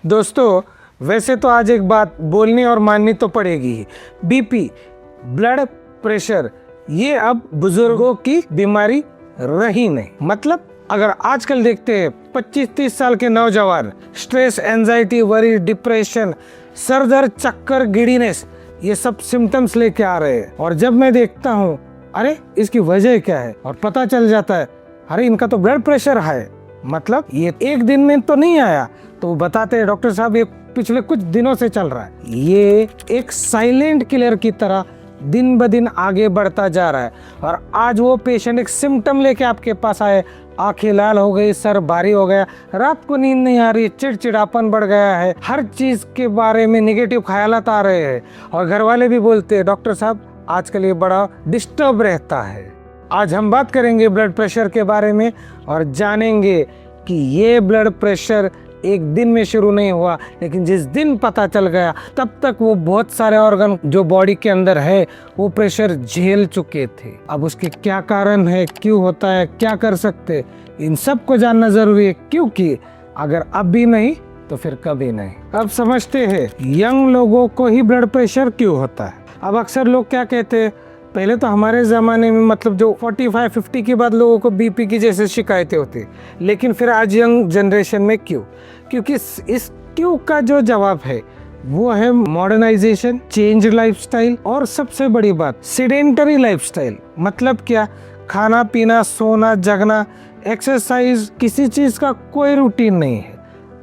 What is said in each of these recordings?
दोस्तों, वैसे तो आज एक बात बोलनी और माननी तो पड़ेगी ही। बीपी, ब्लड प्रेशर, ये अब बुजुर्गों की बीमारी रही नहीं। मतलब अगर आजकल देखते हैं 25-30 साल के नौजवान stress, anxiety, worry, depression, sir दर्द, चक्कर, गिडीनेस, ये सब सिम्टम्स लेके आ रहे हैं। और जब मैं देखता हूँ अरे इसकी वजह क्या है, और पता चल जाता है अरे इनका तो ब्लड प्रेशर है। मतलब ये एक दिन में तो नहीं आया, तो बताते हैं डॉक्टर साहब ये पिछले कुछ दिनों से चल रहा है। ये एक साइलेंट किलर की तरह दिन ब दिन आगे बढ़ता जा रहा है। और आज वो पेशेंट एक सिम्टम लेके आपके पास आए, आंखें लाल हो गई, सर भारी हो गया, रात को नींद नहीं आ रही, चिड़चिड़ापन बढ़ गया है, हर चीज के बारे में नेगेटिव ख्यालात आ रहे हैं। और घर वाले भी बोलते हैं डॉक्टर साहब आजकल ये बड़ा डिस्टर्ब रहता है। आज हम बात करेंगे ब्लड प्रेशर के बारे में और जानेंगे कि ये ब्लड प्रेशर एक दिन में शुरू नहीं हुआ, लेकिन जिस दिन पता चल गया तब तक वो बहुत सारे ऑर्गन जो बॉडी के अंदर है वो प्रेशर झेल चुके थे। अब उसके क्या कारण है, क्यों होता है, क्या कर सकते, इन सब को जानना जरूरी है, क्योंकि अगर अब भी नहीं तो फिर कभी नहीं। अब समझते हैं यंग लोगों को ही ब्लड प्रेशर क्यों होता है। अब अक्सर लोग क्या कहते हैं, पहले तो हमारे ज़माने में मतलब जो 45-50 के बाद लोगों को बीपी की जैसे शिकायतें होती, लेकिन फिर आज यंग जनरेशन में क्यों? क्योंकि इस क्यों का जो जवाब है वो है मॉडर्नाइजेशन, चेंज लाइफस्टाइल, और सबसे बड़ी बात सेडेंटरी लाइफस्टाइल। मतलब क्या? खाना पीना, सोना, जगना, एक्सरसाइज, किसी चीज़ का कोई रूटीन नहीं है।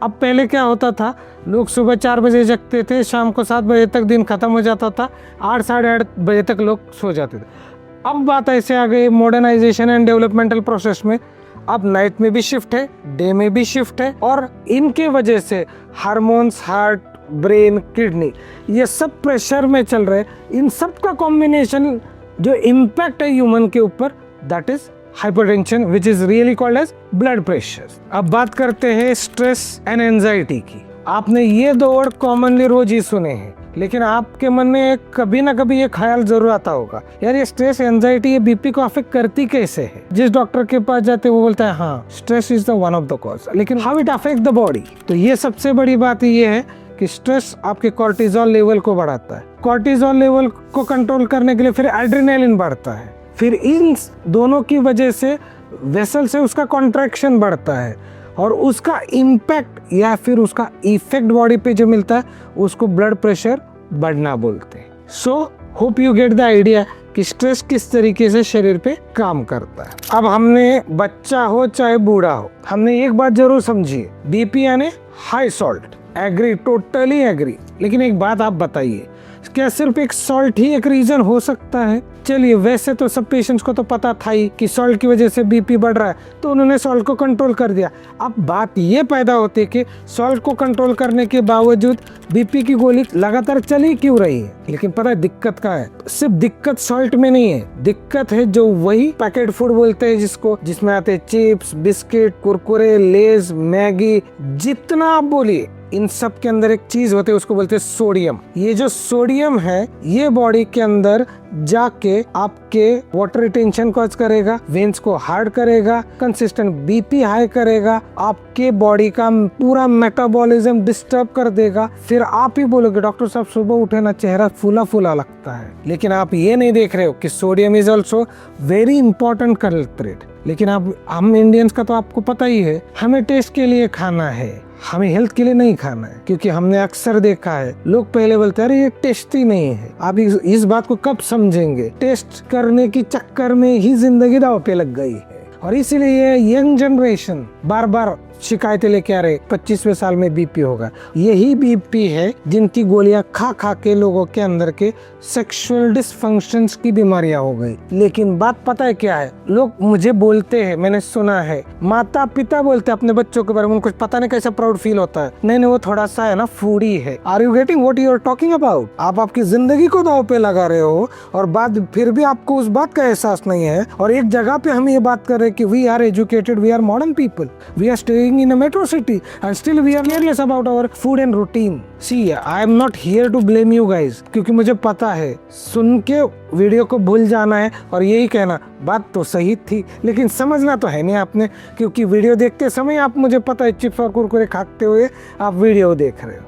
अब पहले क्या होता था, लोग सुबह 4 बजे जगते थे, शाम को 7 बजे तक दिन खत्म हो जाता था, 8 साढ़े 8 बजे तक लोग सो जाते थे। अब बात ऐसे आ गई मॉडर्नाइजेशन एंड डेवलपमेंटल प्रोसेस में, अब नाइट में भी शिफ्ट है, डे में भी शिफ्ट है, और इनके वजह से हार्मोन्स, हार्ट, ब्रेन, किडनी, ये सब प्रेशर में चल रहे। इन सब का कॉम्बिनेशन जो इम्पैक्ट है ह्यूमन के ऊपर, that is hypertension, which is really called as blood pressure. अब बात करते हैं स्ट्रेस एंड एंजाइटी की। आपने ये दो वर्ड कॉमनली रोज ही सुने हैं, लेकिन आपके मन में कभी ना कभी ये ख्याल जरूर आता होगा, यार ये स्ट्रेस, एंजाइटी, ये बीपी को अफेक्ट करती कैसे है। जिस डॉक्टर के पास जाते वो बोलता है हाँ stress is the one of the cause, लेकिन how it affect the body. तो ये सबसे बड़ी बात ये है कि स्ट्रेस आपके कॉर्टिजोल लेवल को बढ़ाता है। कॉर्टिजोल लेवल को कंट्रोल करने के लिए फिर एड्रेनालिन बढ़ता है, फिर इन दोनों की वजह से वेसल से उसका कॉन्ट्रैक्शन बढ़ता है, और उसका इम्पैक्ट या फिर उसका इफेक्ट बॉडी पे जो मिलता है उसको ब्लड प्रेशर बढ़ना बोलते हैं। So hope you get the idea कि स्ट्रेस किस तरीके से शरीर पे काम करता है। अब हमने बच्चा हो चाहे बूढ़ा हो, हमने एक बात जरूर समझिए, बीपी यानी high salt. Agree, totally agree. लेकिन एक बात आप बताइए, क्या सिर्फ एक सॉल्ट ही एक रीजन हो सकता है? चलिए, वैसे तो सब पेशेंट्स को तो पता था ही कि सॉल्ट की वजह से बीपी बढ़ रहा है, तो उन्होंने सॉल्ट को कंट्रोल कर दिया। अब बात ये पैदा होती है कि सॉल्ट को कंट्रोल करने के बावजूद बीपी की गोली लगातार चली क्यों रही है। लेकिन पता है दिक्कत क्या है? सिर्फ दिक्कत सॉल्ट में नहीं है, दिक्कत है जो वही पैकेट फूड बोलते हैं जिसको, जिसमें आते चिप्स, बिस्किट, कुरकुरे, लेज, मैगी, जितना आप बोलिए, इन सब के अंदर एक चीज होती है उसको बोलते हैं सोडियम। ये जो सोडियम है ये बॉडी के अंदर जाके आपके वाटर रिटेंशन कॉज करेगा, वेन्स को हार्ड करेगा, कंसिस्टेंट बीपी हाई करेगा, आपके बॉडी का पूरा मेटाबॉलिज्म डिस्टर्ब कर देगा। फिर आप ही बोलोगे डॉक्टर साहब सुबह उठे ना चेहरा फूला फूला लगता है, लेकिन आप ये नहीं देख रहे हो कि sodium is also very important culprit. लेकिन आप, हम इंडियंस का तो आपको पता ही है, हमें टेस्ट के लिए खाना है, हमें हेल्थ के लिए नहीं खाना है। क्योंकि हमने अक्सर देखा है लोग पहले बोलते हैं अरे ये टेस्टी नहीं है। आप इस बात को कब समझेंगे? टेस्ट करने के चक्कर में ही जिंदगी दांव पे लग गई है। और इसीलिए यंग जनरेशन बार बार शिकायतें लेके आ रहे 25वें साल में बीपी होगा। यही बीपी है जिनकी गोलियां खा खा के लोगों के अंदर के सेक्सुअल डिसफंक्शंस की बीमारियां हो गई। लेकिन बात पता है क्या है? लोग मुझे बोलते हैं, मैंने सुना है, माता पिता बोलते हैं अपने बच्चों के बारे में, उनको पता नहीं कैसा प्राउड फील होता है, नहीं वो थोड़ा सा है ना फूडी है। Are you getting what you are talking about? आप आपकी जिंदगी को दांव पे लगा रहे हो और बाद फिर भी आपको उस बात का एहसास नहीं है। और एक जगह पे हम ये बात कर रहे हैं कि we are educated, we are modern people, we are staying in a metro city and still we are careless about our food and routine. See, I am not here to blame you guys, क्योंकि मुझे पता है सुन के video को भूल जाना है और यही कहना बात तो सही थी, लेकिन समझना तो है नहीं आपने, क्योंकि वीडियो देखते समय आप, मुझे पता है, चिप्स और कुरकुरे खाते हुए आप वीडियो देख रहे हो।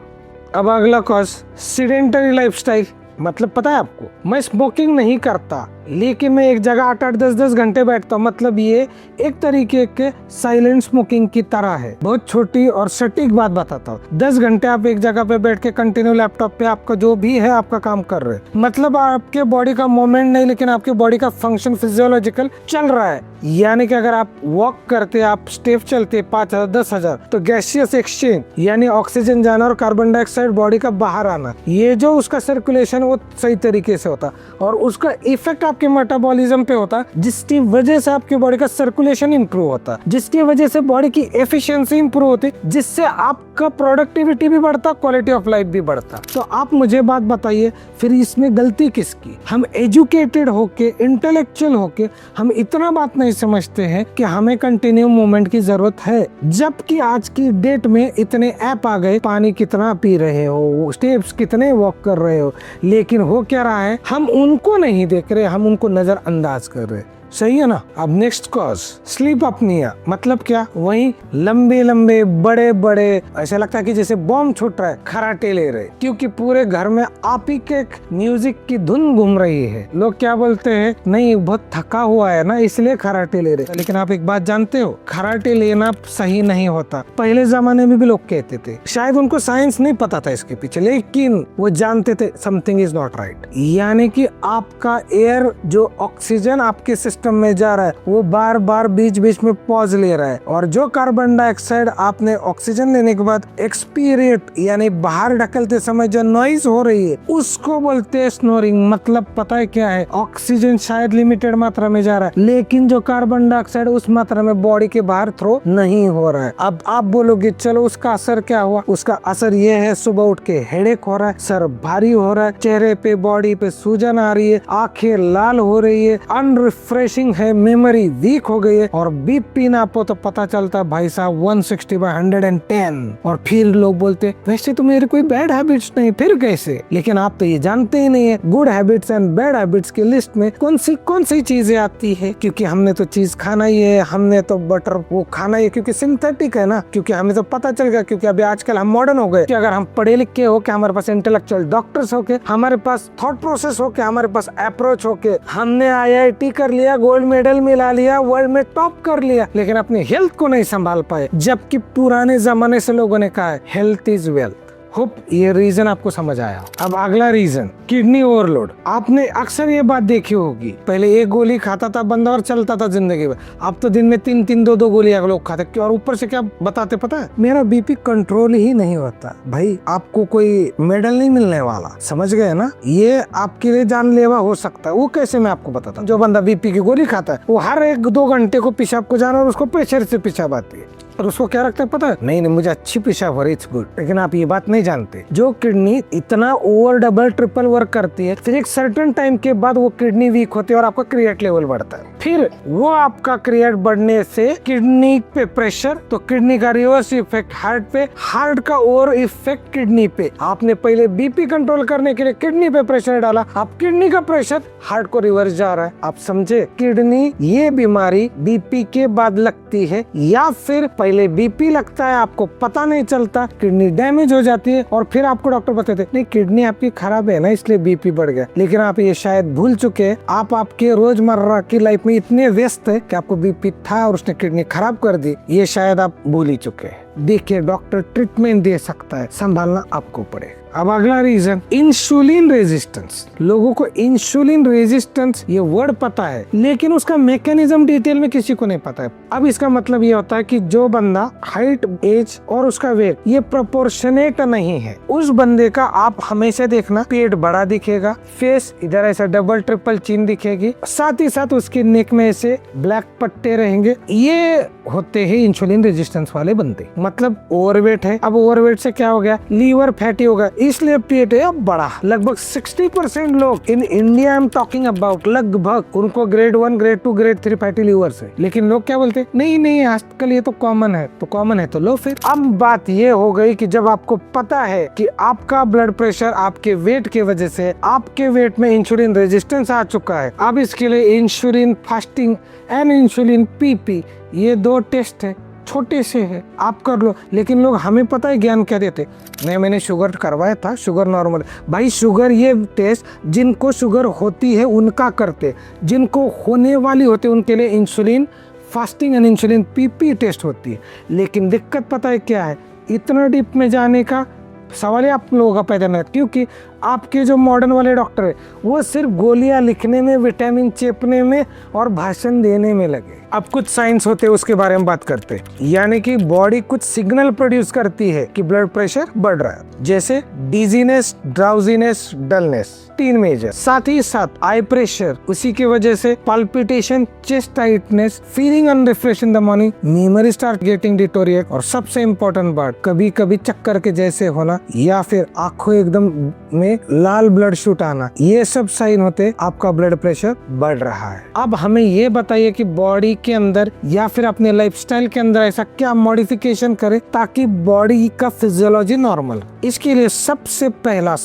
अब अगला कॉज सीडेंटरी लाइफस्टाइल। मतलब पता है आपको, मैं स्मोकिंग नहीं करता लेकिन मैं एक जगह 8-8 10-10 घंटे बैठता हूँ। मतलब ये एक तरीके के साइलेंट स्मोकिंग की तरह है। बहुत छोटी और सटीक बात बताता हूँ, 10 घंटे आप एक जगह पे बैठ के कंटिन्यू लैपटॉप पे आपका जो भी है आपका काम कर रहे हैं। मतलब आपके बॉडी का मूवमेंट नहीं, लेकिन आपके बॉडी का फंक्शन फिजियोलॉजिकल चल रहा है। यानी कि अगर आप वॉक करते, आप स्टेप चलते 5,000 10,000, तो गैसियस एक्सचेंज यानी ऑक्सीजन जाना और कार्बन डाइऑक्साइड बॉडी का बाहर आना, ये जो उसका सर्कुलेशन वो सही तरीके से होता और उसका इफेक्ट आपके मेटाबॉलिज्म पे होता, जिसकी वजह से आपकी बॉडी का सर्कुलेशन इंप्रूव होता, जिसकी वजह से बॉडी की एफिशिएंसी इंप्रूव होती, जिससे आपका प्रोडक्टिविटी भी बढ़ता, क्वालिटी ऑफ लाइफ भी बढ़ता। तो आप मुझे बात बताइए, फिर इसमें गलती किसकी? हम एजुकेटेड होके, इंटेलेक्चुअल होके हम इतना बात नहीं समझते हैं कि हमें कंटिन्यू मूवमेंट की जरूरत है, जबकि आज की डेट में इतने ऐप आ गए, पानी कितना पी रहे हो, स्टेप्स कितने वॉक कर रहे हो, लेकिन हो क्या रहा है, हम उनको नहीं देख रहे, हम उनको नजरअंदाज कर रहे। सही है ना। अब नेक्स्ट कॉज स्लीप अपनिया। मतलब क्या? वही लंबे लंबे बड़े बड़े, ऐसा लगता है कि जैसे बॉम्ब छूट रहा है, खराटे ले रहे, क्योंकि पूरे घर में आप ही के म्यूजिक की धुन घूम रही है। लोग क्या बोलते हैं, नहीं बहुत थका हुआ है ना इसलिए खराटे ले रहे। लेकिन आप एक बात जानते हो, खराटे लेना सही नहीं होता। पहले जमाने में भी लोग कहते थे, शायद उनको साइंस नहीं पता था इसके पीछे, लेकिन वो जानते थे समथिंग इज नॉट राइट। यानी कि आपका एयर जो ऑक्सीजन आपके सिस्टम में जा रहा है वो बार बार बीच बीच में पॉज ले रहा है, और जो कार्बन डाइऑक्साइड आपने ऑक्सीजन लेने के बाद एक्सपीरियट यानी बाहर ढकलते समय जो नॉइज हो रही है उसको बोलते हैं स्नोरिंग। मतलब पता है क्या है, ऑक्सीजन शायद लिमिटेड मात्रा में जा रहा है, लेकिन जो कार्बन डाइऑक्साइड उस मात्रा में बॉडी के बाहर थ्रो नहीं हो रहा है। अब आप बोलोगे चलो उसका असर क्या हुआ? उसका असर ये है, सुबह उठ के हेडेक हो रहा है, सर भारी हो रहा है, चेहरे पे बॉडी पे सूजन आ रही है, आंखें लाल हो रही है, अनरिफ्रेशिंग है, मेमोरी वीक हो गई है, और बीपी नापो तो पता चलता भाई साहब 160/110। और फिर लोग बोलते वैसे तो मेरे कोई बैड हैबिट्स नहीं, फिर कैसे? लेकिन आप तो ये जानते ही नहीं है good habits and bad habits की लिस्ट में कौन सी चीजें आती है। क्योंकि हमने तो चीज खाना ही है, हमने तो बटर वो खाना ही है, क्योंकि सिंथेटिक है ना, क्योंकि हमें तो पता चल गया, क्योंकि अभी आजकल हम मॉडर्न हो गए कि अगर हम पढ़े लिखे हो के, हमारे पास इंटेलेक्चुअल डॉक्टर्स हो के, हमारे पास थॉट प्रोसेस हो के, हमारे पास अप्रोच हो के, हमने IIT कर लिया, गोल्ड मेडल मिला लिया, वर्ल्ड में टॉप कर लिया, लेकिन अपनी हेल्थ को नहीं संभाल पाए। जबकि पुराने जमाने से लोगों ने कहा है हेल्थ इज वेल्थ। होप ये रीजन आपको समझ आया। अब अगला रीजन, किडनी ओवरलोड। आपने अक्सर ये बात देखी होगी, पहले एक गोली खाता था बंदा और चलता था जिंदगी में, अब तो दिन में 3-3 2-2 गोलियां लोग खाते। और ऊपर से क्या बताते पता है, मेरा बीपी कंट्रोल ही नहीं होता। भाई आपको कोई मेडल नहीं मिलने वाला, समझ गए ना? ये आपके लिए जानलेवा हो सकता है। वो कैसे, मैं आपको बताता हूँ। जो बंदा बीपी की गोली खाता है वो हर 1-2 घंटे को पेशाब को जाना, और उसको प्रेशर से पेशाब आती है, और उसको क्या रखता है पता है, नहीं मुझे अच्छी पेशाब हो रही, इट्स गुड। लेकिन आप ये बात नहीं जानते, जो किडनी इतना ओवर डबल ट्रिपल वर्क करती है, फिर एक सर्टेन टाइम के बाद वो किडनी वीक होती है और आपका क्रिएट लेवल बढ़ता है। फिर वो आपका क्रिएट बढ़ने से किडनी पे प्रेशर, तो किडनी का रिवर्स इफेक्ट हार्ट पे, हार्ट का ओवर इफेक्ट किडनी पे। आपने पहले बीपी कंट्रोल करने के लिए किडनी पे प्रेशर डाला, अब किडनी का प्रेशर हार्ट को रिवर्स जा रहा है। आप समझे? किडनी ये बीमारी बीपी के बाद लगती है, या फिर पहले बीपी लगता है, आपको पता नहीं चलता, किडनी डैमेज हो जाती है, और फिर आपको डॉक्टर बताते नहीं किडनी आपकी खराब है ना इसलिए बीपी बढ़ गया। लेकिन आप ये शायद भूल चुके, आप आपके रोजमर्रा की लाइफ में इतने व्यस्त है कि आपको बीपी था और उसने किडनी खराब कर दी, ये शायद आप भूल ही चुके हैं। देखिए डॉक्टर ट्रीटमेंट दे सकता है, संभालना आपको पड़ेगा। अब अगला रीजन, इंसुलिन रेजिस्टेंस। लोगों को इंसुलिन रेजिस्टेंस ये वर्ड पता है, लेकिन उसका मैकेनिज्म डिटेल में किसी को नहीं पता है। अब इसका मतलब ये होता है कि जो बंदा हाइट, एज और उसका वेट ये प्रोपोर्शनेट नहीं है, उस बंदे का आप हमेशा देखना पेट बड़ा दिखेगा, फेस इधर ऐसा डबल ट्रिपल चिन दिखेगी, साथ ही साथ उसके नेक में ऐसे ब्लैक पट्टे रहेंगे। ये होते हैं इंसुलिन रेजिस्टेंस वाले बंदे। मतलब ओवरवेट है। अब ओवरवेट से क्या हो गया, लीवर फैटी हो गया, इसलिए पेट है अब बड़ा। लगभग 60% लोग in India I am talking about, लगभग उनको grade 1, grade 2, grade 3 fatty liver से। लेकिन लोग क्या बोलते, नहीं नहीं आजकल ये तो कॉमन है, तो कॉमन है तो लो फिर। अब बात ये हो गई कि जब आपको पता है कि आपका ब्लड प्रेशर आपके वेट की वजह से, आपके वेट में इंसुलिन रेजिस्टेंस आ चुका है, अब इसके लिए insulin fasting and insulin PP, ये 2 टेस्ट है, छोटे से है, आप कर लो। लेकिन लोग, हमें पता है ज्ञान क्या देते, नहीं मैंने शुगर करवाया था, शुगर नॉर्मल। भाई शुगर ये टेस्ट जिनको शुगर होती है उनका करते, जिनको होने वाली होती है उनके लिए insulin fasting and insulin PP test होती है। लेकिन दिक्कत पता है क्या है, इतना डीप में जाने का सवाल ही आप लोगों का पैदा नहीं, क्योंकि आपके जो मॉडर्न वाले डॉक्टर है वो सिर्फ गोलियां लिखने में, विटामिन चेपने में और भाषण देने में लगे। अब कुछ साइंस होते हैं उसके बारे में बात करते हैं, यानी कि बॉडी कुछ सिग्नल प्रोड्यूस करती है कि ब्लड प्रेशर बढ़ रहा है, जैसे डिजीनेस, ड्राउजीनेस, डलनेस, 3 मेजर। साथ ही साथ आई प्रेशर, उसी की वजह से palpitation, chest tightness, feeling unrefresh in the morning, memory start getting deteriorate, और सबसे इम्पोर्टेंट बात, कभी कभी चक्कर के जैसे होना या फिर आंखों एकदम में लाल ब्लड शूट आना, ये सब साइन होते आपका ब्लड प्रेशर बढ़ रहा है। अब हमें ये बताइए कि बॉडी के अंदर या फिर अपने लाइफस्टाइल के अंदर ऐसा क्या मॉडिफिकेशन करें ताकि बॉडी का फिजियोलॉजी नॉर्मल। इसके लिए सबसे पहला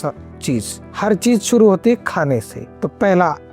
चीज, हर चीज शुरू होती है खाने से। तो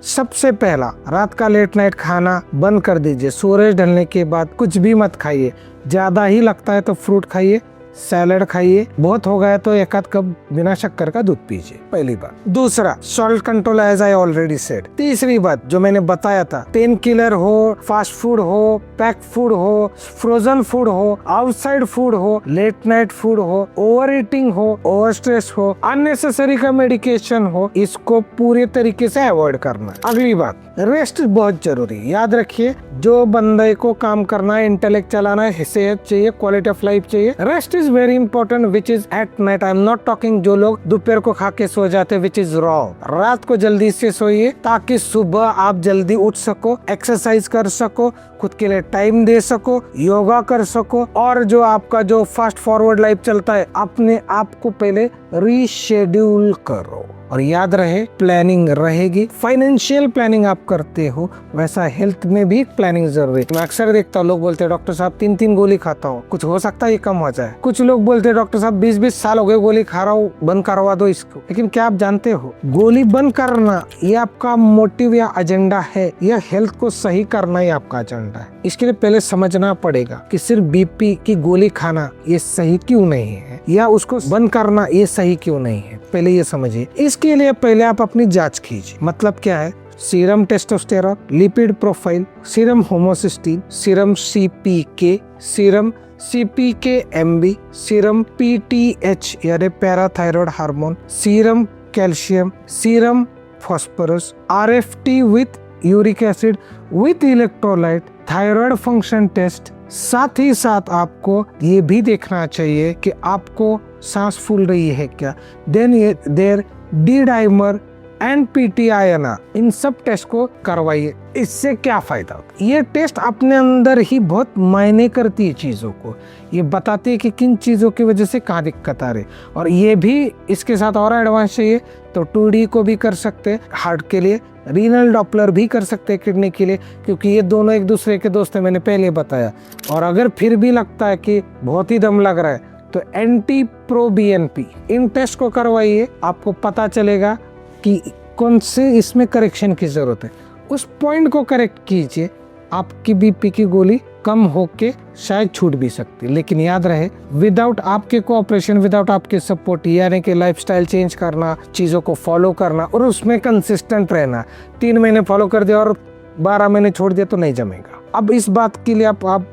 सबसे पहला रात का लेट नाइट खाना बंद कर दीजिए। सूरज ढलने के बाद कुछ भी मत खाइए, ज्यादा ही लगता है तो फ्रूट खाइए, सैलड खाइए, बहुत हो गया तो 1 आध कप बिना शक्कर का दूध पीजिए, पहली बात। दूसरा, salt control as I already said. तीसरी बात जो मैंने बताया था, पेन किलर हो, फास्ट फूड हो, पैक फूड हो, फ्रोजन फूड हो, आउटसाइड फूड हो, लेट नाइट फूड हो, ओवर ईटिंग हो, ओवर स्ट्रेस हो, अननेसेसरी का मेडिकेशन हो, इसको पूरे तरीके से अवॉइड करना है। अगली बात, रेस्ट बहुत जरूरी है। याद रखिए, जो बंदे को काम करना है, इंटेलेक्ट चलाना है, सेहत चाहिए, क्वालिटी ऑफ लाइफ चाहिए, rest is very important, which is at night. I am not talking जो लोग दोपहर को खा के सो जाते, विच इज रॉन्ग। रात को जल्दी से सोइए ताकि सुबह आप जल्दी उठ सको, एक्सरसाइज कर सको, खुद के लिए टाइम दे सको, योगा कर सको, और जो आपका जो फास्ट फॉरवर्ड लाइफ चलता है, अपने आप को पहले रीशेड्यूल करो। और याद रहे, प्लानिंग रहेगी। फाइनेंशियल प्लानिंग आप करते हो, वैसा हेल्थ में भी प्लानिंग जरूरी है। मैं अक्सर देखता हूँ, लोग बोलते हैं डॉक्टर साहब 3-3 गोली खाता हूँ, कुछ हो सकता है ये कम हो जाए। कुछ लोग बोलते हैं डॉक्टर साहब 20-20 साल हो गए गोली खा रहा हूँ, बंद करवा दो इसको। लेकिन क्या आप जानते हो, गोली बंद करना ये आपका मोटिव या एजेंडा है, या हेल्थ को सही करना ही आपका एजेंडा है? इसके लिए पहले समझना पड़ेगा कि सिर्फ बीपी की गोली खाना ये सही क्यों नहीं है, या उसको बंद करना ये सही क्यों नहीं है, पहले ये समझिए। इसके लिए पहले आप अपनी जांच कीजिए। मतलब क्या है, serum testosterone, lipid profile, serum homocysteine, serum CPK, serum CPK-MB, serum PTH यानी parathyroid hormone, serum calcium, serum phosphorus, RFT with uric acid with electrolyte, thyroid function test. साथ ही साथ आपको ये भी देखना चाहिए कि आपको सांस फूल रही है क्या, देर डी डाइमर एंड PTINR, इन सब टेस्ट को करवाइए। इससे क्या फायदा होता है, ये टेस्ट अपने अंदर ही बहुत मायने करती है चीज़ों को, ये बताती है कि किन चीज़ों की वजह से कहाँ दिक्कत आ रही। और ये भी इसके साथ और एडवांस चाहिए तो 2D को भी कर सकते हैं हार्ट के लिए, रीनल डॉपलर भी कर सकते हैं किडनी के लिए, क्योंकि ये दोनों एक दूसरे के दोस्त हैं, मैंने पहले बताया। और अगर फिर भी लगता है कि बहुत ही दम लग रहा है तो NT-proBNP, इन टेस्ट को करवाइए, आपको पता चलेगा कि कौन से इसमें करेक्शन की जरूरत है, उस पॉइंट को करेक्ट कीजिए। आपकी बीपी की गोली कम होके शायद छूट भी सकती है। लेकिन याद रहे, विदाउट आपके कोऑपरेशन, विदाउट आपके सपोर्ट, यानी कि लाइफस्टाइल चेंज करना, चीज़ों को फॉलो करना और उसमें कंसिस्टेंट रहना। 3 महीने फॉलो कर दिया और 12 महीने छोड़ दिया तो नहीं जमेगा। अब इस बात के लिए आप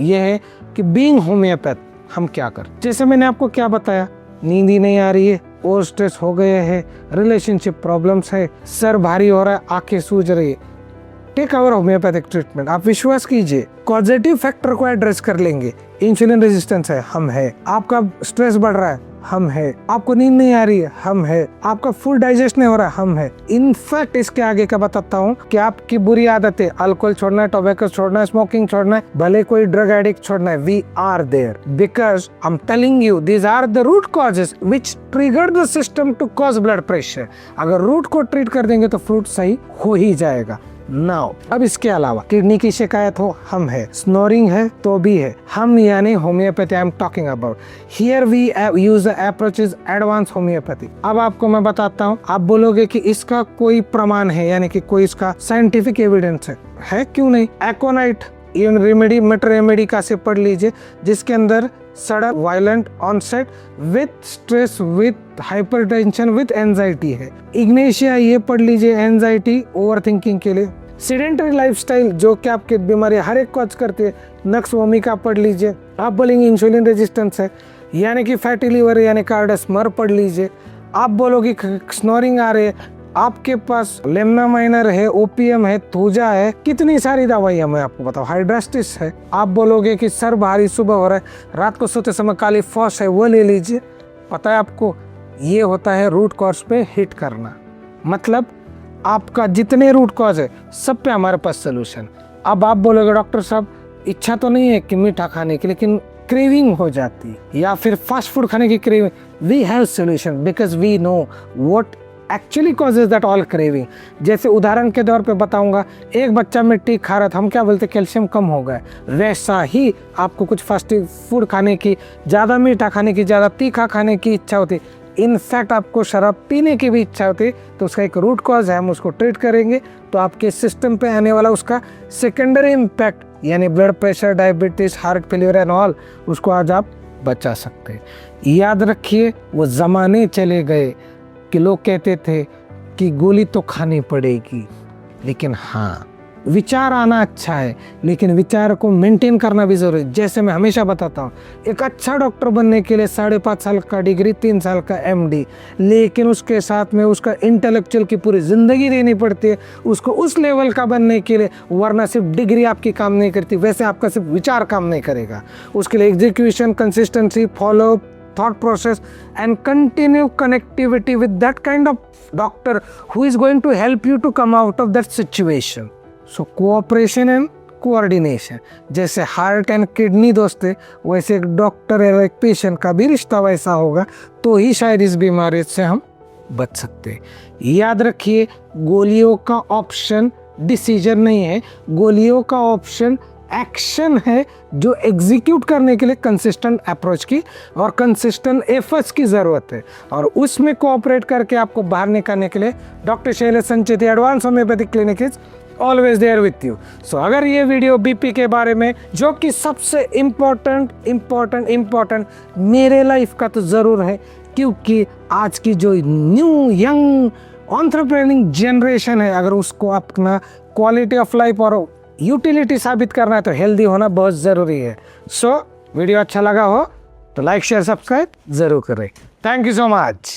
ये है कि बीइंग होम्योपैथ हम क्या कर, जैसे मैंने आपको क्या बताया, नींद ही नहीं आ रही है, और स्ट्रेस हो गए हैं, रिलेशनशिप प्रॉब्लम्स है, सर भारी हो रहा है, आंखें सूज रही है, टेक आवर होम्योपैथिक ट्रीटमेंट। आप विश्वास कीजिए, पॉजिटिव फैक्टर को एड्रेस कर लेंगे। इंसुलिन रेजिस्टेंस है, हम है। आपका स्ट्रेस बढ़ रहा है, हम है, आपको नींद नहीं आ रही है, हम है, आपका फूड डाइजेस्ट नहीं हो रहा, हम है। इनफैक्ट इसके आगे का बताता हूँ कि आपकी बुरी आदतें, अल्कोहल छोड़ना है, टोबैको छोड़ना है, स्मोकिंग छोड़ना है, भले कोई ड्रग एडिक्ट छोड़ना है, we are there because I am telling you these are the root causes which trigger the system to cause blood pressure. अगर रूट को ट्रीट कर देंगे तो फ्रूट सही हो ही जाएगा। नाउ अब इसके अलावा किडनी की शिकायत हो, हम है, स्नोरिंग है तो भी है, हम यानी homeopathy I am talking about. Here we use the approach is advance homeopathy. अब आपको मैं बताता हूँ, आप बोलोगे कि इसका कोई प्रमाण है, यानी कि कोई इसका साइंटिफिक एविडेंस है क्यों नहीं। एकोनाइट रेमेडी मेट रेमेडी का से पढ़ लीजिए, जिसके अंदर sudden violent onset with stress with hypertension with anxiety है। इग्नेशिया ये पढ़ लीजिए एंजाइटी ओवरथिंकिंग के लिए। सेडेंटरी लाइफस्टाइल जो कि आपकी बीमारी हर एक कॉज करती है, नक्स वोमिका पढ़ लीजिए। आप बोलेंगे इंसुलिन रेजिस्टेंस है, यानी कि फैटी लिवर यानी कार्डियोस्मर पढ़ लीजिए। आप बोलोगे स्नोरिंग आ रही है, आपके पास लेमना माइनर है, ओपीएम है, थूजा है, कितनी सारी दवाइयां मैं आपको बताऊं, हाइड्रास्टिस है। आप बोलोगे कि सर भारी सुबह हो रहा है, रात को सोते समय काली फॉस है, वो ले लीजिए। पता है आपको, ये होता है रूट कॉज पे हिट करना। मतलब आपका जितने रूट कॉज है सब पे हमारे पास सोल्यूशन। अब आप बोलोगे डॉक्टर साहब इच्छा तो नहीं है कि मीठा खाने की, लेकिन क्रेविंग हो जाती है या फिर फास्ट फूड खाने की craving, we have solution because we know what actually causes that all craving. जैसे उदाहरण के तौर पे बताऊंगा, एक बच्चा मिट्टी खा रहा था, हम क्या बोलते, कैल्शियम कम हो गया। वैसा ही आपको कुछ फास्ट फूड खाने की, ज़्यादा मीठा खाने की, ज़्यादा तीखा खाने की इच्छा होती, इनफैक्ट आपको शराब पीने की भी इच्छा होती, तो उसका एक रूट कॉज है, हम उसको ट्रीट करेंगे तो आपके सिस्टम पे आने वाला उसका सेकेंडरी इम्पैक्ट यानी blood pressure, diabetes, heart failure and all, उसको आज आप बचा सकते हैं। याद रखिए, वो ज़माने चले गए कि लोग कहते थे कि गोली तो खानी पड़ेगी, लेकिन हाँ विचार आना अच्छा है, लेकिन विचार को मेंटेन करना भी जरूरी है। जैसे मैं हमेशा बताता हूँ, एक अच्छा डॉक्टर बनने के लिए 5.5 साल का डिग्री, 3 साल का एमडी, लेकिन उसके साथ में उसका इंटेलेक्चुअल की पूरी जिंदगी देनी पड़ती है उसको उस लेवल का बनने के लिए, वरना सिर्फ डिग्री आपकी काम नहीं करती, वैसे आपका सिर्फ विचार काम नहीं करेगा। उसके लिए execution, consistency, follow thought process and continue connectivity with that kind of doctor who is going to help you to come out of that situation. So cooperation and coordination, जैसे हार्ट एंड किडनी दोस्त है, वैसे एक doctor और एक patient का भी रिश्ता वैसा होगा, तो ही शायद इस बीमारी से हम बच सकते हैं। याद रखिए, गोलियों का ऑप्शन डिसीजन नहीं है, गोलियों का ऑप्शन एक्शन है, जो एग्जीक्यूट करने के लिए कंसिस्टेंट अप्रोच की और कंसिस्टेंट एफर्ट्स की ज़रूरत है, और उसमें कोऑपरेट करके आपको बाहर निकालने के लिए doctor Shailesh Sancheti advance homeopathic clinic is always there with you. So अगर ये वीडियो बीपी के बारे में, जो कि सबसे इम्पोर्टेंट मेरे लाइफ का तो ज़रूर है, क्योंकि आज की जो न्यू यंग एंटरप्रेन्योर जनरेशन है, अगर उसको अपना क्वालिटी ऑफ लाइफ और यूटिलिटी साबित करना है तो हेल्दी होना बहुत ज़रूरी है। सो वीडियो अच्छा लगा हो तो लाइक शेयर सब्सक्राइब ज़रूर करें। Thank you so much.